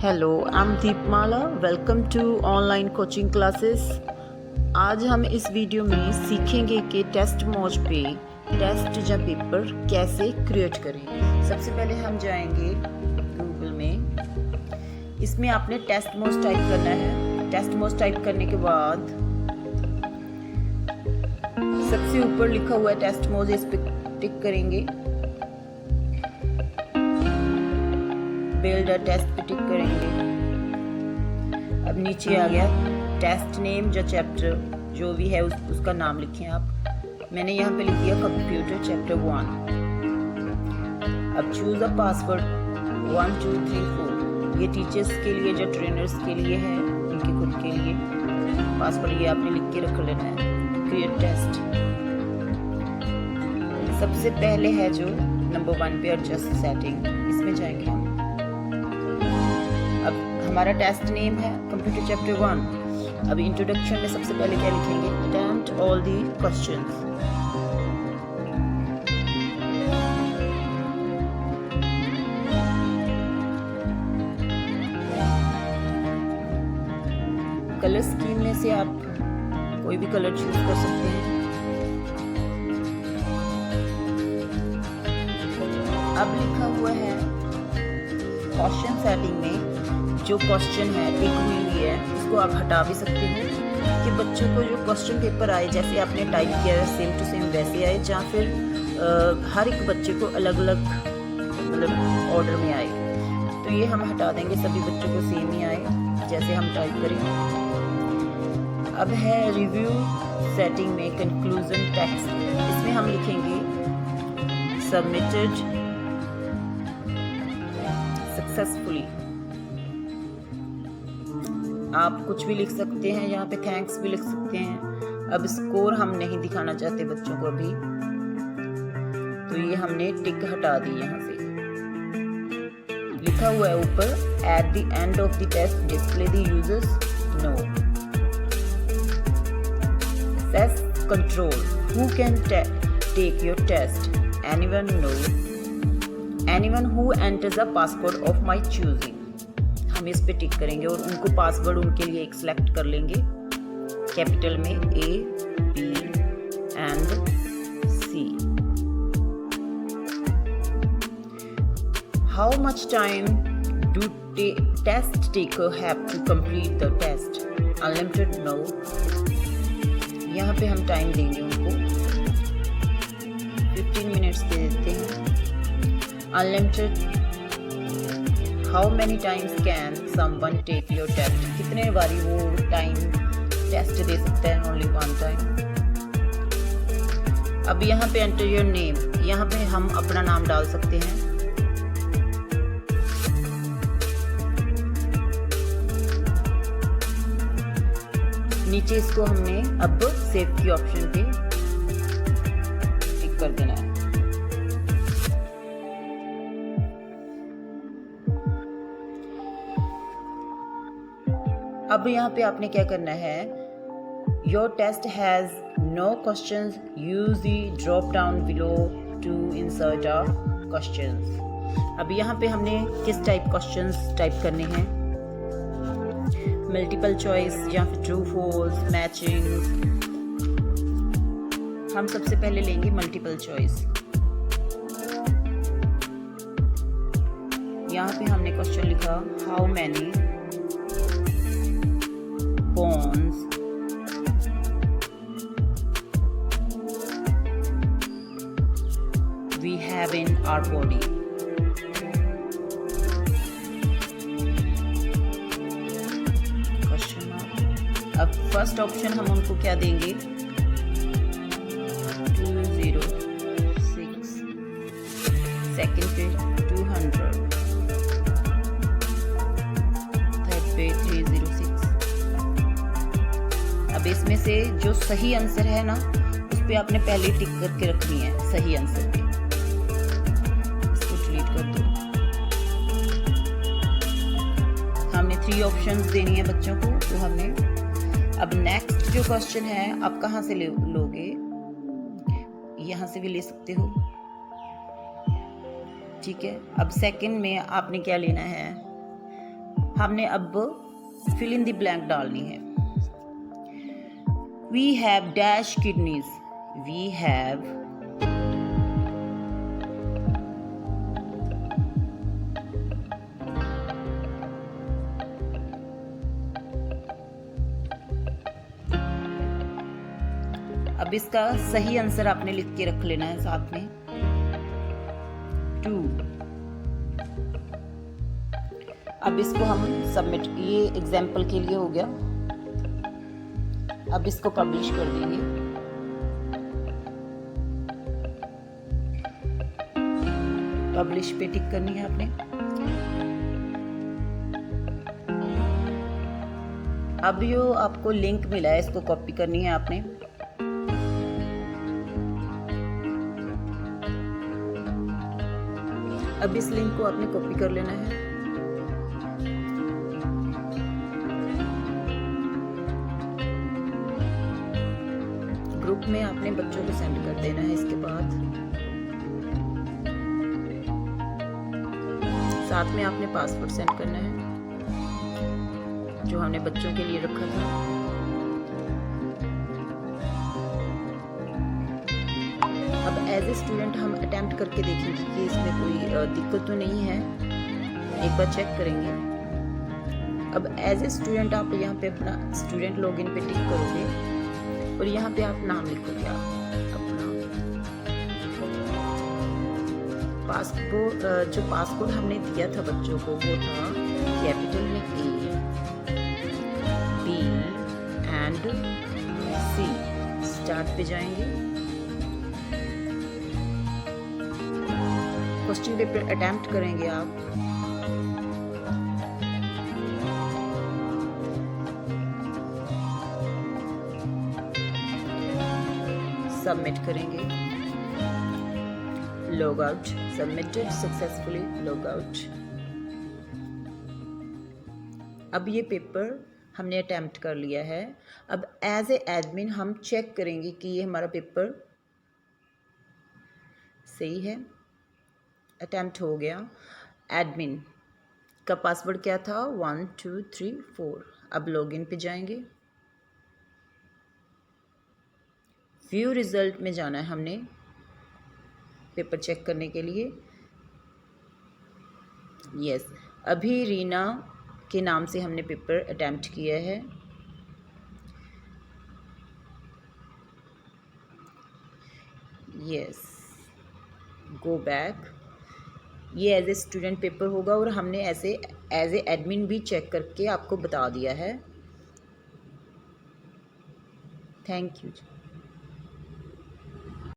Hello, I am Deepmala. Welcome to online coaching classes. आज हम इस वीडियो में सीखेंगे कि टेस्ट मौज पे टेस्ट या पेपर कैसे क्रिएट करें। सबसे पहले हम जाएंगे गूगल में। इसमें आपने टेस्ट मौज टाइप करना है। टेस्ट मौज टाइप करने के बाद सबसे ऊपर लिखा हुआ है टेस्ट मौज, इस पे टिक करेंगे। बिल्ड अ टेस्ट पे टिक करेंगे। अब नीचे आ गया टेस्ट नेम या चैप्टर जो भी है उसका नाम लिखें आप। मैंने यहाँ पे लिख दिया कंप्यूटर चैप्टर 1। अब चूज अ पासवर्ड 1 2 3 4। ये टीचर्स के लिए या ट्रेनर्स के लिए है, उनके खुद के लिए पासवर्ड ये आपने लिख के रख लेना है। क्रिएट टेस्ट सबसे पहले है जो नंबर 1 पे एडजस्ट सेटिंग, इसमें जाएंगे हम। अब हमारा टेस्ट नेम है कंप्यूटर चैप्टर 1। अब इंट्रोडक्शन में सबसे पहले क्या लिखेंगे? Attempt all the questions. Colour scheme में से आप कोई भी कलर चूज कर सकते हैं। अब लिखा हुआ है क्वेश्चन सेटिंग में जो क्वेश्चन है टिक हुई है उसको आप हटा भी सकते हैं कि बच्चों को जो क्वेश्चन पेपर आए जैसे आपने टाइप किया है सेम टू सेम वैसे आए, या फिर हर एक बच्चे को अलग अलग मतलब ऑर्डर में आए। तो ये हम हटा देंगे, सभी बच्चों को सेम ही आए जैसे हम टाइप करें। अब है रिव्यू सेटिंग में कंक्लूजन टेक्स्ट, इसमें हम लिखेंगे सबमिटेड सक्सेसफुली। आप कुछ भी लिख सकते हैं, यहाँ पे थैंक्स भी लिख सकते हैं। अब स्कोर हम नहीं दिखाना चाहते बच्चों को अभी, तो ये हमने टिक हटा दी। यहाँ से लिखा हुआ है ऊपर at the end of the test display the users no access control who can take your test anyone no anyone who enters a password of my choosing. हम इस पे टिक करेंगे और उनको पासवर्ड उनके लिए एक सेलेक्ट कर लेंगे कैपिटल में A, B and C। How much time do test taker have to complete the test? Unlimited no। यहाँ पे हम टाइम देंगे उनको 15 मिनट्स दे देते हैं। Unlimited how many times can someone take your test? कितने बारी वो टाइम टेस्ट दे सकता है? Only 1 time. अब यहाँ पे एंटर योर नेम, यहाँ पे हम अपना नाम डाल सकते हैं। नीचे इसको हमने अब सेव की ऑप्शन पे टिक कर देना है। अब यहाँ पे आपने क्या करना है? Your test has no questions, use the drop down below to insert a questions. अब यहाँ पे हमने किस टाइप क्वेश्चंस टाइप करने हैं? मल्टीपल चॉइस या फिर ट्रू फॉल्स, मैचिंग। हम सबसे पहले लेंगे मल्टीपल चॉइस। यहाँ पे हमने क्वेश्चन लिखा how many bones we have in our body। Question mark. अब फर्स्ट ऑप्शन हम उनको क्या देंगे? 206। सेकंड पे 200, थर्ड पे 306। अब इसमें से जो सही आंसर है ना उस पे आपने पहले टिक करके रखनी है सही आंसर पे। इसको डिलीट कर दो। हमने 3 ऑप्शंस देनी है बच्चों को, तो हमने अब नेक्स्ट जो क्वेश्चन है आप कहाँ से लोगे? यहाँ से भी ले सकते हो, ठीक है। अब सेकंड में आपने क्या लेना है? हमने अब फिल इन द ब्लैंक डालनी है। We have dash kidneys, we have अब इसका सही आंसर आपने लिख के रख लेना है साथ में 2। अब इसको हम सबमिट, ये एग्जाम्पल के लिए हो गया। अब इसको पब्लिश कर देंगे। पब्लिश पे टिक करनी है आपने। अब जो आपको लिंक मिला है इसको कॉपी करनी है आपने। अब इस लिंक को आपने कॉपी कर लेना है। ग्रुप में आपने बच्चों को सेंड कर देना है। इसके बाद साथ में आपने पासवर्ड सेंड करना है जो हमने बच्चों के लिए रखा था। अब एज ए स्टूडेंट हम अटेम्प्ट करके देखेंगे कि इसमें कोई दिक्कत तो नहीं है, एक बार चेक करेंगे। अब एज ए स्टूडेंट आप यहाँ पे अपना स्टूडेंट लॉगिन पे टिक करोगे और यहाँ पे आप नाम लिखोगे अपना पासपोर्ट। जो पासपोर्ट हमने दिया था बच्चों को वो था कैपिटल में A, B and C। Start पे जाएंगे। क्वेश्चन पेपर अटेम्प्ट करेंगे आप। सबमिट करेंगे। Log out, submitted successfully, log out. अब ये पेपर हमने अटेम्प्ट कर लिया है। अब एज ए एडमिन हम चेक करेंगे कि ये हमारा पेपर सही है। अटेम्प्ट हो गया। एडमिन का पासवर्ड क्या था 1 2 3 4। अब लॉगिन पे जाएंगे। व्यू रिजल्ट में जाना है हमने पेपर चेक करने के लिए। यस, अभी रीना के नाम से हमने पेपर अटेम्प्ट किया है। Yes, go back. ये एज ए स्टूडेंट पेपर होगा और हमने ऐसे एज ए एडमिन भी चेक करके आपको बता दिया है। Thank you.